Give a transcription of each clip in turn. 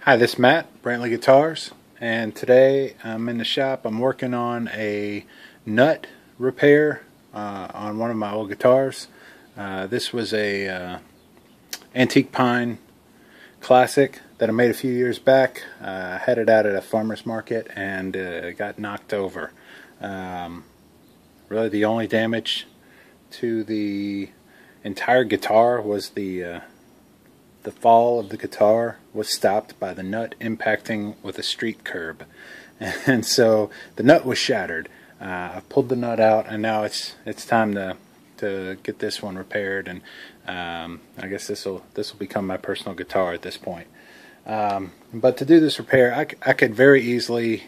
Hi, this is Matt, Brantley Guitars, and today I'm in the shop. I'm working on a nut repair on one of my old guitars. This was a antique pine classic that I made a few years back. I had it out at a farmer's market and it got knocked over. Really the only damage to the entire guitar was the fall of the guitar was stopped by the nut impacting with a street curb, and so the nut was shattered. I pulled the nut out, and now it's time to get this one repaired, and I guess this will become my personal guitar at this point. But to do this repair, I could very easily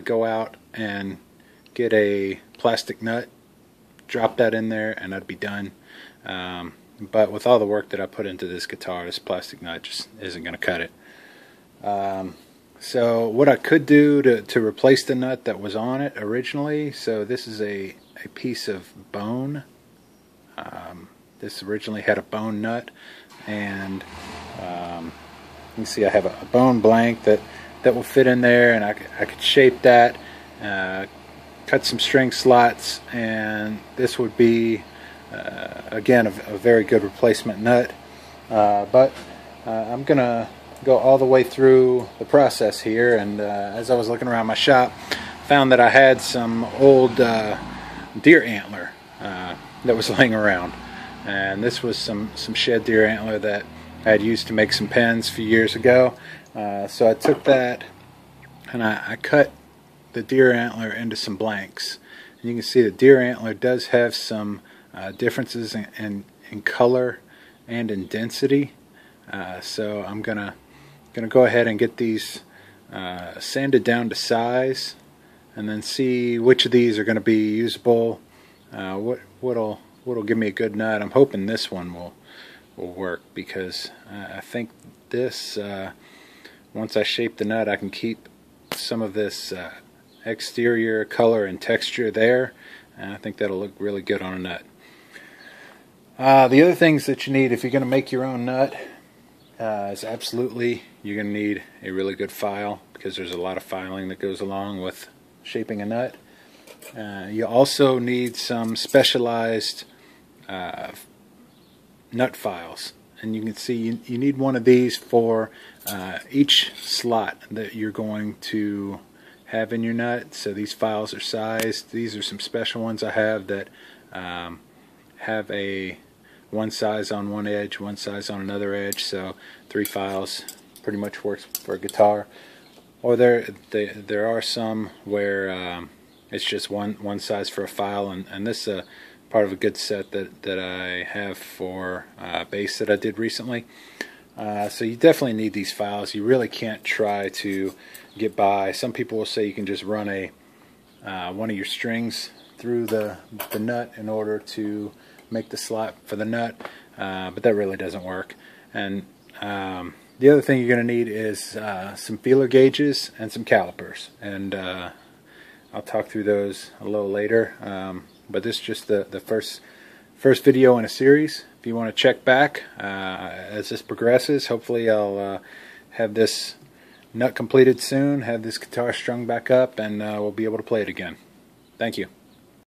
go out and get a plastic nut, drop that in there, and I'd be done. But with all the work that I put into this guitar, this plastic nut just isn't going to cut it. So what I could do to replace the nut that was on it originally, so this is a piece of bone. This originally had a bone nut, and you can see I have a bone blank that will fit in there, and I could shape that, cut some string slots, and this would be again a very good replacement nut. But I'm gonna go all the way through the process here, and as I was looking around my shop, found that I had some old deer antler that was laying around, and this was some shed deer antler that I had used to make some pens a few years ago. So I took that and I cut the deer antler into some blanks, and you can see the deer antler does have some differences in color and in density. So I'm gonna go ahead and get these sanded down to size, and then see which of these are going to be usable. What'll give me a good nut. I'm hoping this one will work, because I think this once I shape the nut, I can keep some of this exterior color and texture there, and I think that'll look really good on a nut. The other things that you need if you're going to make your own nut is absolutely you're going to need a really good file, because there's a lot of filing that goes along with shaping a nut. You also need some specialized nut files, and you can see you need one of these for each slot that you're going to have in your nut. So these files are sized. These are some special ones I have that have a one size on one edge, one size on another edge, so 3 files pretty much works for a guitar. Or there are some where it's just one size for a file, and this is part of a good set that I have for bass that I did recently. So you definitely need these files. You really can't try to get by. Some people will say you can just run one of your strings through the nut in order to make the slot for the nut, but that really doesn't work. And the other thing you're going to need is some feeler gauges and some calipers, and I'll talk through those a little later. But this is just the first video in a series. If you want to check back as this progresses, hopefully I'll have this nut completed soon, have this guitar strung back up, and we'll be able to play it again. Thank you.